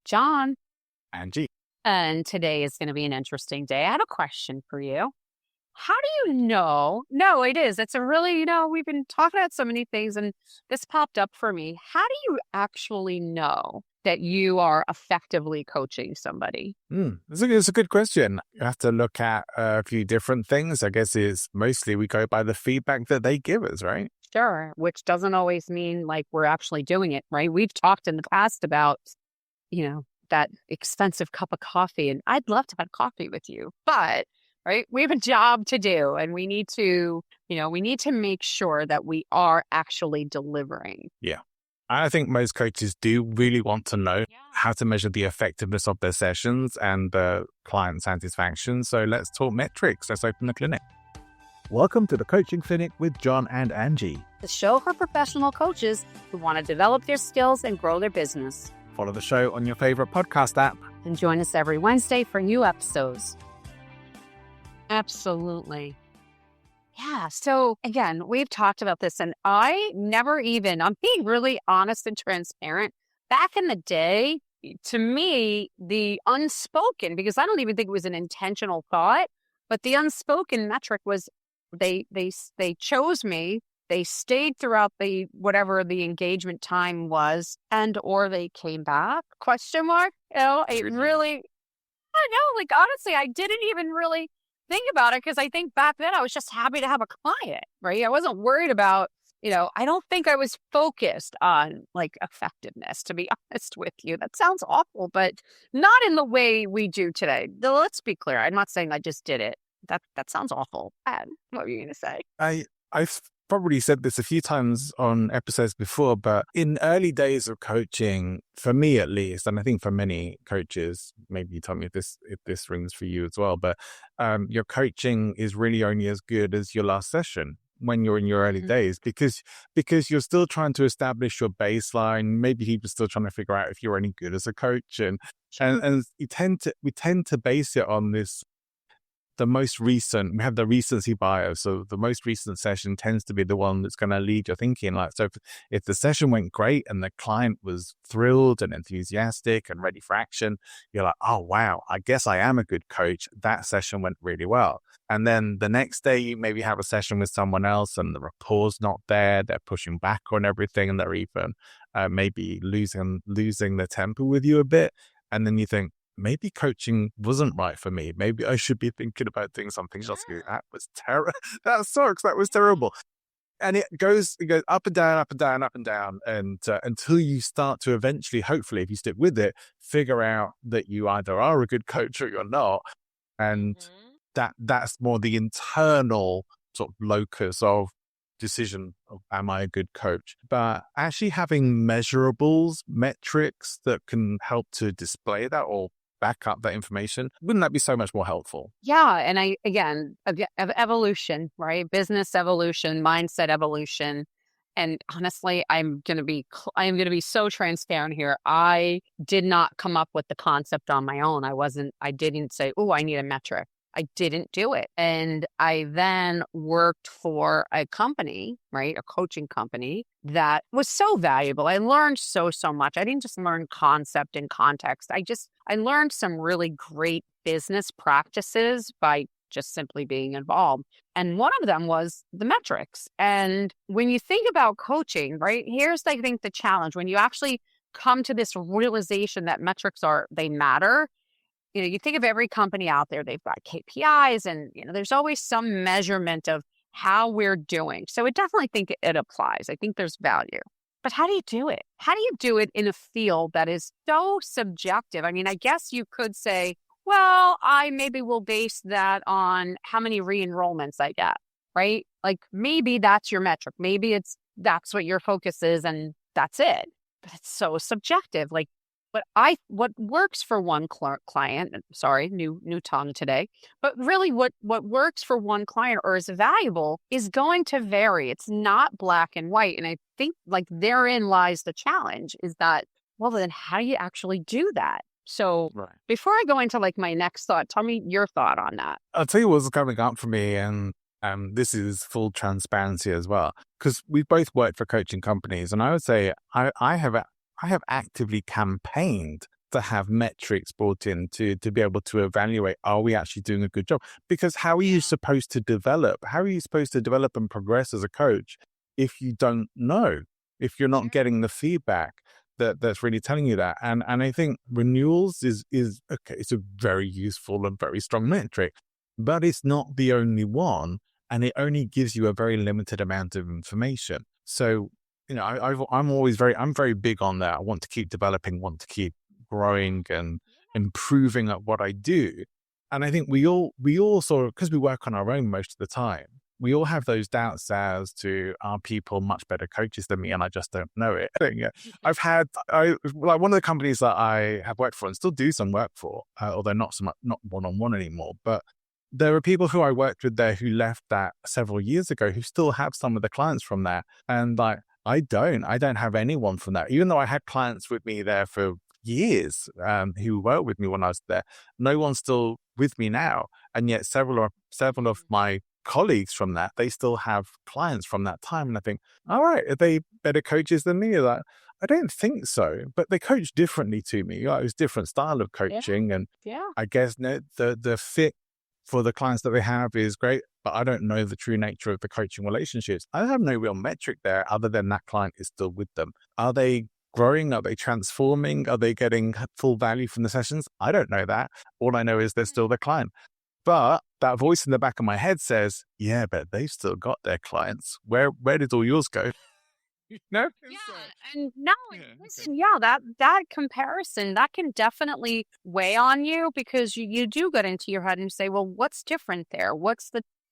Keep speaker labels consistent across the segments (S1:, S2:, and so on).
S1: John.
S2: Angie.
S1: And today is going to be an interesting day. I had a question for you. How do you know? No, it is. It's a really, we've been talking about so many things and this popped up for me. How do you actually know that you are effectively coaching somebody?
S2: It's a good question. You have to look at a few different things. I guess it's mostly we go by the feedback that they give us, right?
S1: Sure, which doesn't always mean like we're actually doing it, right? We've talked in the past about, that expensive cup of coffee, and I'd love to have coffee with you, but right, we have a job to do and we need to, make sure that we are actually delivering.
S2: Yeah. I think most coaches do really want to know
S1: Yeah.
S2: how to measure the effectiveness of their sessions and the client satisfaction. So let's talk metrics. Let's open the clinic. Welcome to the Coaching Clinic with John and Angie.
S1: The show for professional coaches who want to develop their skills and grow their business.
S2: Follow the show on your favorite podcast app.
S1: And join us every Wednesday for new episodes. Absolutely. Yeah. So again, we've talked about this and I'm being really honest and transparent. Back in the day, to me, the unspoken, because I don't even think it was an intentional thought, but the unspoken metric was they chose me. They stayed throughout whatever the engagement time was, and or they came back, question mark. It really, I don't know, like honestly, I didn't even really think about it because I think back then I was just happy to have a client, right? I wasn't worried about, I don't think I was focused on like effectiveness, to be honest with you. That sounds awful, but not in the way we do today. Let's be clear. I'm not saying I just did it. That sounds awful. Bad. What were you going to say?
S2: I've probably said this a few times on episodes before, but in early days of coaching, for me at least, and I think for many coaches, maybe you tell me if this rings for you as well, but your coaching is really only as good as your last session when you're in your early days, because you're still trying to establish your baseline. Maybe people are still trying to figure out if you're any good as a coach, and we tend to base it on this. We have the recency bias. So the most recent session tends to be the one that's going to lead your thinking. Like, so if the session went great and the client was thrilled and enthusiastic and ready for action, you're like, oh, wow, I guess I am a good coach. That session went really well. And then the next day you maybe have a session with someone else and the rapport's not there. They're pushing back on everything and they're even maybe losing their temper with you a bit. And then you think, maybe coaching wasn't right for me. Maybe I should be thinking about doing something else. That was terrible. That sucks. That was terrible. And it goes up and down, up and down, up and down. And until you start to eventually, hopefully, if you stick with it, figure out that you either are a good coach or you're not. And that's more the internal sort of locus of decision of, am I a good coach? But actually having measurables, metrics that can help to display that or back up that information, wouldn't that be so much more helpful?
S1: Yeah. And evolution, right? Business evolution, mindset evolution. And honestly, I'm going to be so transparent here. I did not come up with the concept on my own. I didn't say, oh, I need a metric. I didn't do it. And I then worked for a company, right? A coaching company that was so valuable. I learned so much. I didn't just learn concept and context. I learned some really great business practices by just simply being involved. And one of them was the metrics. And when you think about coaching, right, here's, I think, the challenge. When you actually come to this realization that metrics they matter, you think of every company out there, they've got KPIs and, there's always some measurement of how we're doing. So I definitely think it applies. I think there's value. But how do you do it? How do you do it in a field that is so subjective? I mean, I guess you could say, well, I maybe will base that on how many re-enrollments I get, right? Like maybe that's your metric. Maybe that's what your focus is and that's it. But it's so subjective. Like, what works for one client, sorry, new tongue today, but really what works for one client or is valuable is going to vary. It's not black and white. And I think like therein lies the challenge is that, well, then how do you actually do that? So Before I go into like my next thought, tell me your thought on that.
S2: I'll tell you what's coming up for me. And this is full transparency as well, because we've both worked for coaching companies. And I would say I have actively campaigned to have metrics brought in to be able to evaluate, are we actually doing a good job? Because how are you supposed to develop? How are you supposed to develop and progress as a coach if you don't know, if you're not getting the feedback that's really telling you that? And I think renewals is okay, it's a very useful and very strong metric, but it's not the only one, and it only gives you a very limited amount of information. So, I'm very big on that. I want to keep developing, want to keep growing and improving at what I do. And I think we all sort of, because we work on our own most of the time, we all have those doubts as to, are people much better coaches than me and I just don't know it? Like one of the companies that I have worked for and still do some work for, although not so much, not one-on-one anymore, but there are people who I worked with there who left that several years ago who still have some of the clients from that. And like, I don't have anyone from that, even though I had clients with me there for years, who worked with me when I was there. No one's still with me now. And yet several of my colleagues from that, they still have clients from that time. And I think, all right, are they better coaches than me? Like, I don't think so, but they coach differently to me. It was a different style of coaching. And I guess the fit for the clients that they have is great, but I don't know the true nature of the coaching relationships. I have no real metric there other than that client is still with them. Are they growing? Are they transforming? Are they getting full value from the sessions? I don't know that. All I know is they're still the client. But that voice in the back of my head says, yeah, but they've still got their clients. Where did all yours go? No?
S1: And no, listen, that comparison, that can definitely weigh on you, because you do get into your head and say, well, what's different there?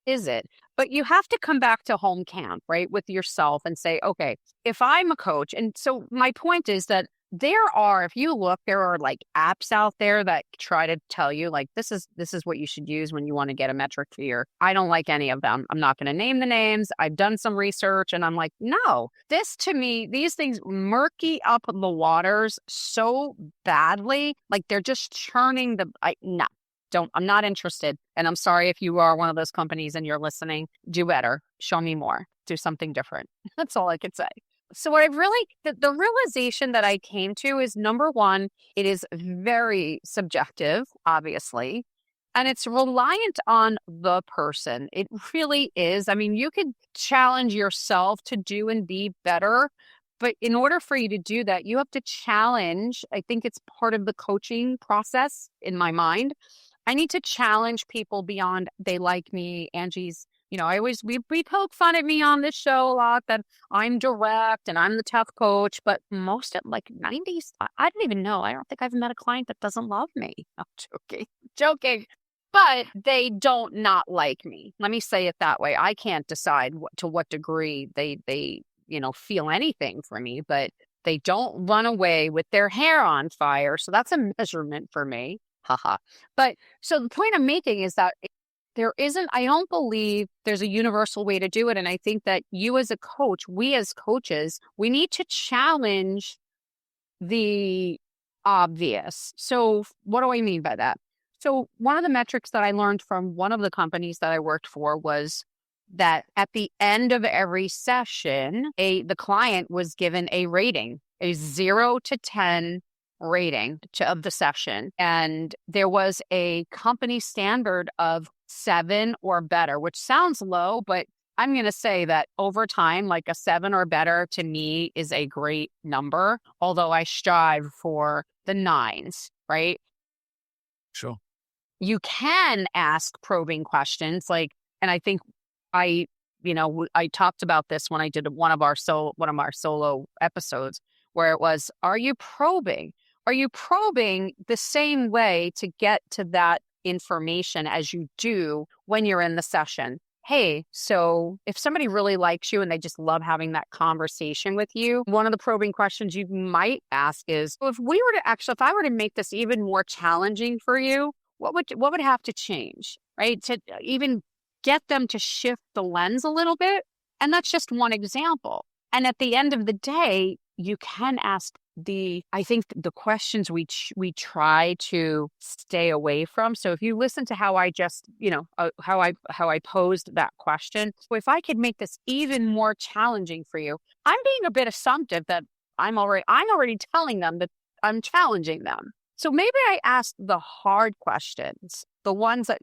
S1: Is it? But you have to come back to home camp, right, with yourself and say, okay, if I'm a coach, and so my point is that if you look, there are like apps out there that try to tell you like, this is what you should use when you want to get a metric for your, I don't like any of them. I'm not going to name the names. I've done some research and I'm like, no, this to me, these things murky up the waters so badly. Like they're just churning I'm not interested. And I'm sorry if you are one of those companies and you're listening, do better. Show me more. Do something different. That's all I could say. So what the realization that I came to is, number one, it is very subjective, obviously, and it's reliant on the person. It really is. I mean, you could challenge yourself to do and be better, but in order for you to do that, you have to challenge. I think it's part of the coaching process in my mind. I need to challenge people beyond they like me. Angie's, we poke fun at me on this show a lot that I'm direct and I'm the tough coach, but most of like 90s, I don't even know. I don't think I've met a client that doesn't love me. I'm joking, but they don't not like me. Let me say it that way. I can't decide to what degree they feel anything for me, but they don't run away with their hair on fire. So that's a measurement for me. Haha. But so the point I'm making is that I don't believe there's a universal way to do it. And I think that you as a coach, we as coaches, we need to challenge the obvious. So what do I mean by that? So one of the metrics that I learned from one of the companies that I worked for was that at the end of every session, the client was given a rating, a 0 to 10 rating of the session. And there was a company standard of 7 or better, which sounds low, but I'm going to say that over time, like a 7 or better to me is a great number, although I strive for the 9s, right?
S2: Sure.
S1: You can ask probing questions, and I think I talked about this when I did one of our solo episodes, where it was, are you probing? Are you probing the same way to get to that information as you do when you're in the session? Hey, so if somebody really likes you and they just love having that conversation with you, one of the probing questions you might ask is, if I were to make this even more challenging for you, what would have to change, right? To even get them to shift the lens a little bit. And that's just one example. And at the end of the day, you can ask I think the questions we try to stay away from. So if you listen to how I just, how I posed that question, if I could make this even more challenging for you, I'm being a bit assumptive that I'm already telling them that I'm challenging them. So maybe I ask the hard questions, the ones that,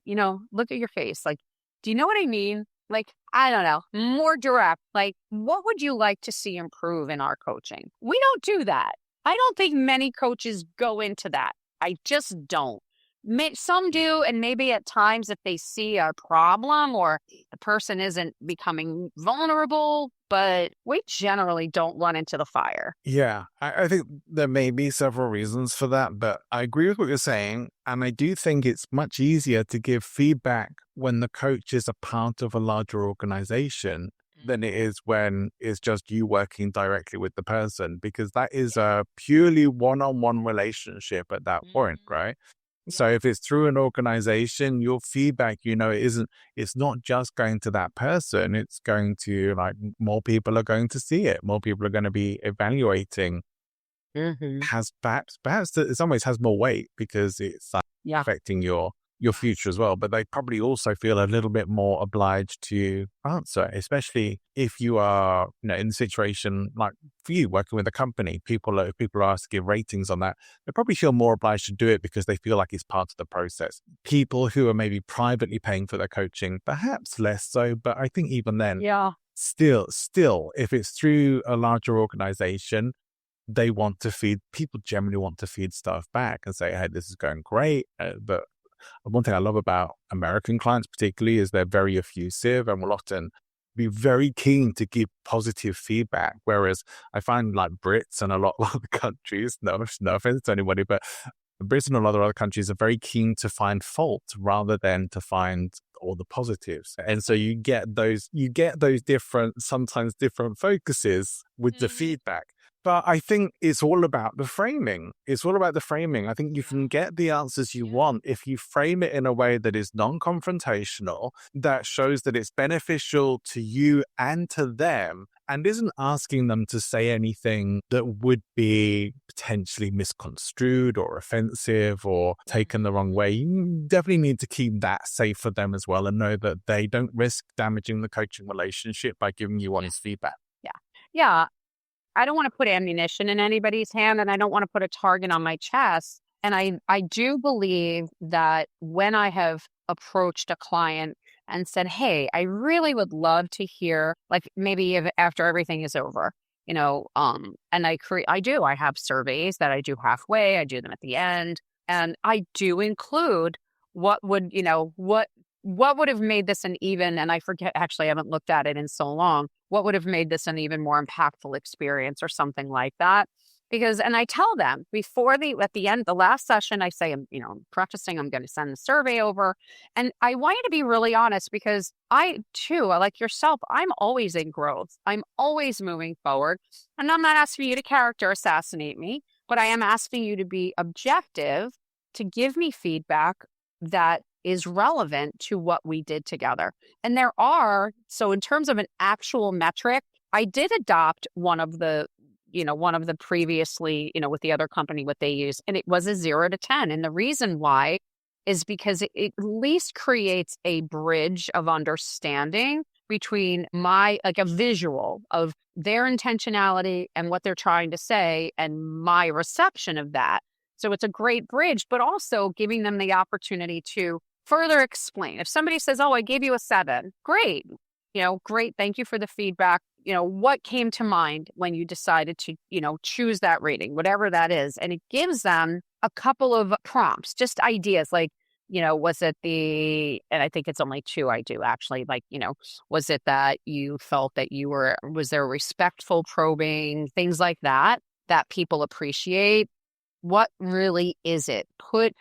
S1: look at your face. Like, do you know what I mean? Like, I don't know, more direct. Like, what would you like to see improve in our coaching? We don't do that. I don't think many coaches go into that. I just don't. Some do, and maybe at times if they see a problem or the person isn't becoming vulnerable, but we generally don't run into the fire.
S2: Yeah, I think there may be several reasons for that, but I agree with what you're saying. And I do think it's much easier to give feedback when the coach is a part of a larger organization than it is when it's just you working directly with the person, because that is a purely one-on-one relationship at that point, right? So if it's through an organization, your feedback, it's not just going to that person. It's going to, like, more people are going to see it. More people are going to be evaluating. Has perhaps in some ways has more weight because it's like
S1: Yeah.
S2: affecting your future as well. But they probably also feel a little bit more obliged to answer, especially if you are, in the situation like for you working with a company. People are asked to give ratings on that. They probably feel more obliged to do it because they feel like it's part of the process. People who are maybe privately paying for their coaching, perhaps less so. But I think even then,
S1: Yeah.
S2: still, if it's through a larger organization, people generally want to feed stuff back and say, hey, this is going great. But one thing I love about American clients particularly is they're very effusive and will often be very keen to give positive feedback. Whereas I find like Brits and a lot of other countries, no offense to anybody, but Brits and a lot of other countries are very keen to find fault rather than to find all the positives. And so you get those sometimes different focuses with the feedback. But I think it's all about the framing. I think you can get the answers you want if you frame it in a way that is non-confrontational, that shows that it's beneficial to you and to them, and isn't asking them to say anything that would be potentially misconstrued or offensive or taken the wrong way. You definitely need to keep that safe for them as well and know that they don't risk damaging the coaching relationship by giving you honest feedback.
S1: Yeah. Yeah. I don't want to put ammunition in anybody's hand, and I don't want to put a target on my chest. And I do believe that when I have approached a client and said, hey, I really would love to hear, like maybe if, after everything is over, and I have surveys that I do halfway, I do them at the end, and I do include what would have made this an even, and I forget, actually, I haven't looked at it in so long, what would have made this an even more impactful experience or something like that. Because, and I tell them at the end, the last session, I say, I'm practicing, I'm going to send the survey over. And I want you to be really honest, because I too, like yourself, I'm always in growth. I'm always moving forward. And I'm not asking you to character assassinate me, but I am asking you to be objective, to give me feedback that is relevant to what we did together. And so in terms of an actual metric, I did adopt one of the previously, with the other company, what they use, and it was a 0 to 10. And the reason why is because it at least creates a bridge of understanding between like a visual of their intentionality and what they're trying to say and my reception of that. So it's a great bridge, but also giving them the opportunity to further explain. If somebody says, oh, I gave you a 7, great. Great. Thank you for the feedback. What came to mind when you decided to, choose that rating, whatever that is. And it gives them a couple of prompts, just ideas like, was it and I think it's only 2 I do actually, like, was it that you felt that was there respectful probing, things like that people appreciate? What really is it? Put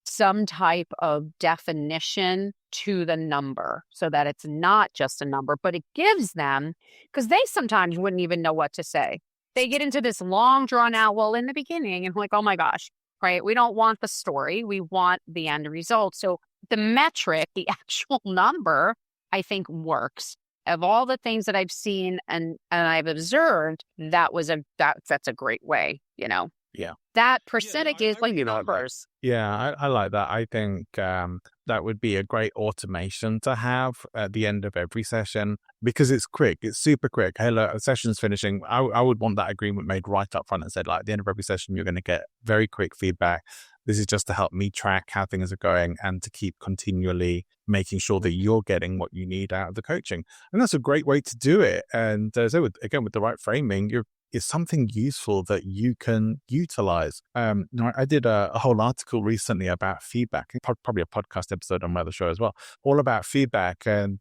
S1: some type of definition to the number so that it's not just a number, but it gives them, because they sometimes wouldn't even know what to say. They get into this long drawn out, well, in the beginning, and like, oh my gosh, right? We don't want the story. We want the end result. So the metric, the actual number, I think works. Of all the things that I've seen and I've observed, that's a great way,
S2: Yeah.
S1: That percentage is like numbers.
S2: Yeah, I like that. I think that would be a great automation to have at the end of every session, because it's quick. It's super quick. Hey, look, a session's finishing. I would want that agreement made right up front and said, like, at the end of every session, you're going to get very quick feedback. This is just to help me track how things are going and to keep continually making sure that you're getting what you need out of the coaching. And that's a great way to do it. And with the right framing, it's something useful that you can utilize. I did a whole article recently about feedback, probably a podcast episode on my other show as well, all about feedback and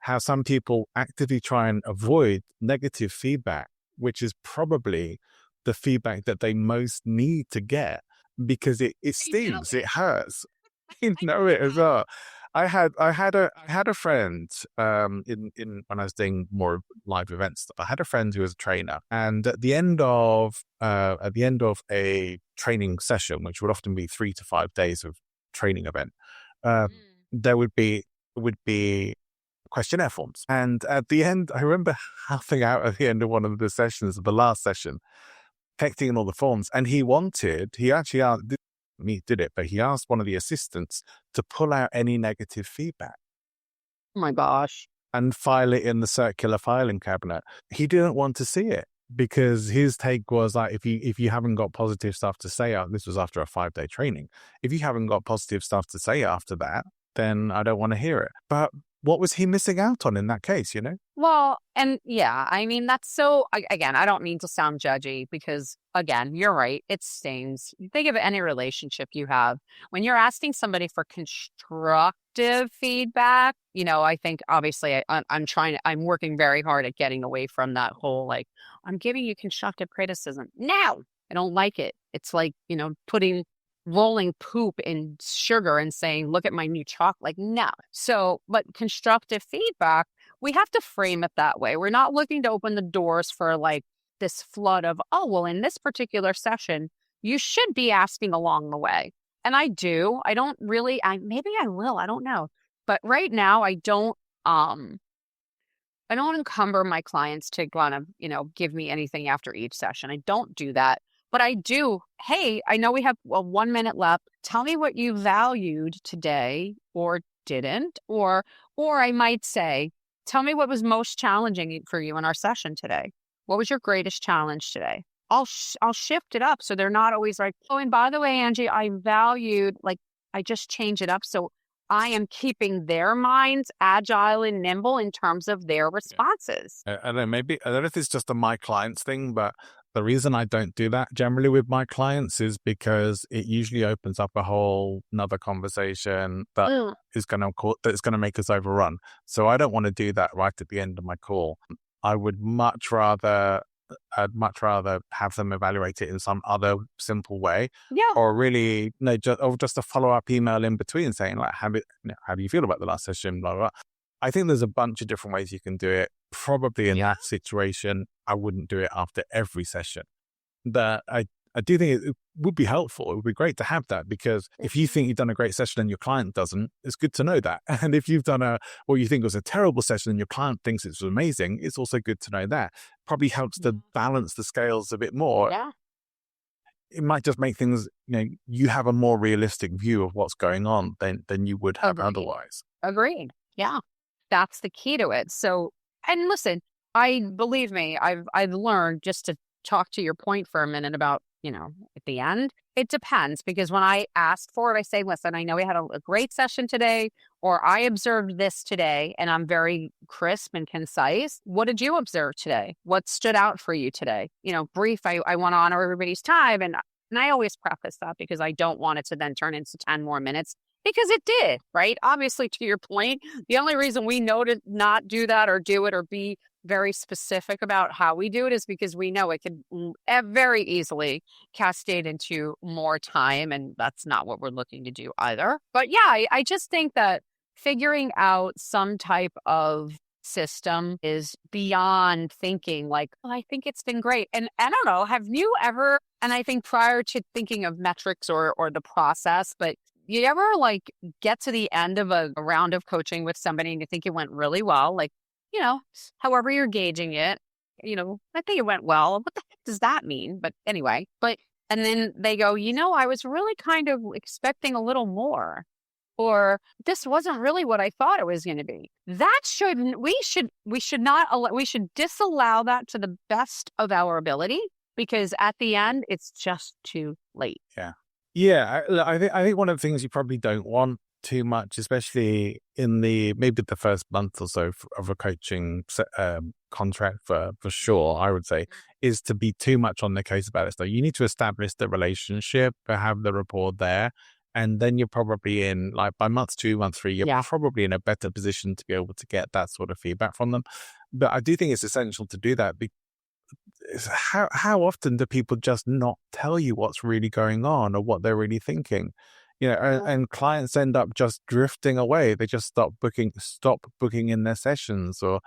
S2: how some people actively try and avoid negative feedback, which is probably the feedback that they most need to get because it stings, it hurts. You know it as well. I had a friend in when I was doing more live events stuff. I had a friend who was a trainer, and at the end of a training session, which would often be 3 to 5 days of training event, there would be questionnaire forms. And at the end, I remember having out at the end of one of the sessions, the last session, texting in all the forms, and he actually asked, did it, but he asked one of the assistants to pull out any negative feedback.
S1: Oh my gosh.
S2: And file it in the circular filing cabinet. He didn't want to see it because his take was like, if you haven't got positive stuff to say, this was after a 5-day training, if you haven't got positive stuff to say after that, then I don't want to hear it. But what was he missing out on in that case,
S1: Well, and yeah, I mean, that's so, again, I don't mean to sound judgy because, again, you're right. It stings. Think of any relationship you have. When you're asking somebody for constructive feedback, I think obviously I'm working very hard at getting away from that whole, like, I'm giving you constructive criticism. No, I don't like it. It's like, rolling poop in sugar and saying, look at my new chocolate. Like, no. So, but constructive feedback, we have to frame it that way. We're not looking to open the doors for like this flood of, oh, well, in this particular session, you should be asking along the way. And I do. I don't really, maybe I will, I don't know. But right now I don't encumber my clients to want to, give me anything after each session. I don't do that. But I do, hey, I know we have 1 minute left. Tell me what you valued today or didn't. Or I might say, tell me what was most challenging for you in our session today. What was your greatest challenge today? I'll shift it up so they're not always like, oh, and by the way, Angie, I valued, like, I just change it up. So I am keeping their minds agile and nimble in terms of their responses.
S2: I don't know, I don't know if it's just a my clients thing, but the reason I don't do that generally with my clients is because it usually opens up a whole another conversation that is going to make us overrun. So I don't want to do that right at the end of my call. I'd much rather have them evaluate it in some other simple way, or really just a follow-up email in between saying like, how do you feel about the last session, blah, blah, blah. I think there's a bunch of different ways you can do it. Probably in that situation, I wouldn't do it after every session. But I do think it would be helpful. It would be great to have that, because if you think you've done a great session and your client doesn't, it's good to know that. And if you've done what you think was a terrible session and your client thinks it's amazing, it's also good to know that. Probably helps to balance the scales a bit more.
S1: Yeah.
S2: It might just make things, you have a more realistic view of what's going on than you would have otherwise.
S1: Agreed. Yeah. That's the key to it. So, and listen, believe me, I've learned, just to talk to your point for a minute about, at the end, it depends, because when I ask for it, I say, listen, I know we had a great session today, or I observed this today, and I'm very crisp and concise. What did you observe today? What stood out for you today? Brief. I want to honor everybody's time. And I always preface that because I don't want it to then turn into 10 more minutes. Because it did, right? Obviously, to your point, the only reason we know to not do that or do it or be very specific about how we do it is because we know it could very easily cascade into more time, and that's not what we're looking to do either. But yeah, I just think that figuring out some type of system is beyond thinking like, well, I think it's been great. And I don't know, have you ever, and I think prior to thinking of metrics or the process, but you ever like get to the end of a round of coaching with somebody and you think it went really well, like, however you're gauging it, I think it went well. What the heck does that mean? But anyway, and then they go, I was really kind of expecting a little more, or this wasn't really what I thought it was going to be. We should disallow that to the best of our ability, because at the end, it's just too late.
S2: Yeah. Yeah, I think one of the things you probably don't want too much, especially in maybe the first month or so of a coaching contract for sure, I would say, is to be too much on the case about it. So you need to establish the relationship, have the rapport there, and then you're probably in, like, by month 2, month 3, you're
S1: Yeah.
S2: probably in a better position to be able to get that sort of feedback from them. But I do think it's essential to do that. How often do people just not tell you what's really going on or what they're really thinking? And clients end up just drifting away. They just stop booking in their sessions, or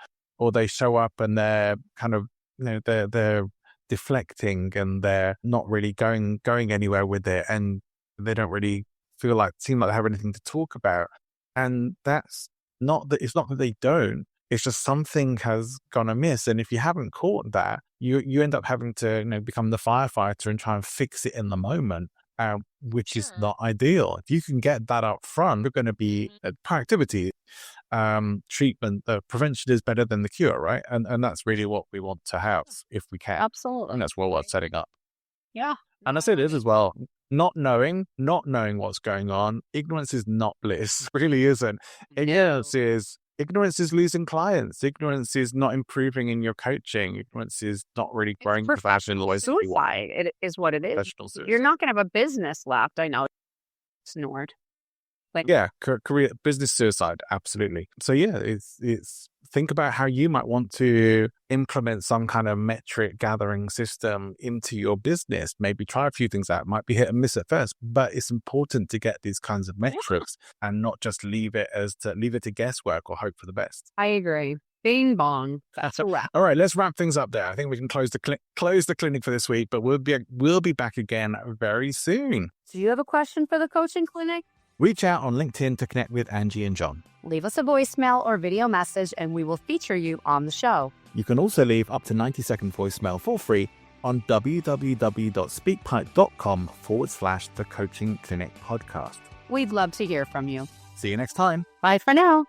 S2: they show up and they're kind of, they're deflecting and they're not really going anywhere with it, and they don't really seem like they have anything to talk about. And that's not that it's not that they don't. It's just something has gone amiss, and if you haven't caught that, you end up having to become the firefighter and try and fix it in the moment, which is not ideal. If you can get that up front, you're going to be proactivity, treatment. Prevention is better than the cure, right? And that's really what we want to have if we can.
S1: Absolutely.
S2: And that's what we're setting up.
S1: Yeah.
S2: And I say this as well. Not knowing what's going on, ignorance is not bliss. It really isn't. Ignorance is losing clients. Ignorance is not improving in your coaching. Ignorance is not really growing professionally.
S1: Suicide. It is what it is. You're not going to have a business left. I know. Snored.
S2: Career business suicide. Absolutely. So it's think about how you might want to implement some kind of metric gathering system into your business. Maybe try a few things out. It might be hit and miss at first, but it's important to get these kinds of metrics and not just leave it to guesswork or hope for the best.
S1: I agree. Bing bong. That's a wrap.
S2: All right, let's wrap things up there. I think we can close the clinic for this week, but we'll be back again very soon.
S1: Do you have a question for the coaching clinic?
S2: Reach out on LinkedIn to connect with Angie and John.
S1: Leave us a voicemail or video message and we will feature you on the show.
S2: You can also leave up to 90-second voicemail for free on www.speakpipe.com/the Coaching Clinic podcast.
S1: We'd love to hear from you.
S2: See you next time.
S1: Bye for now.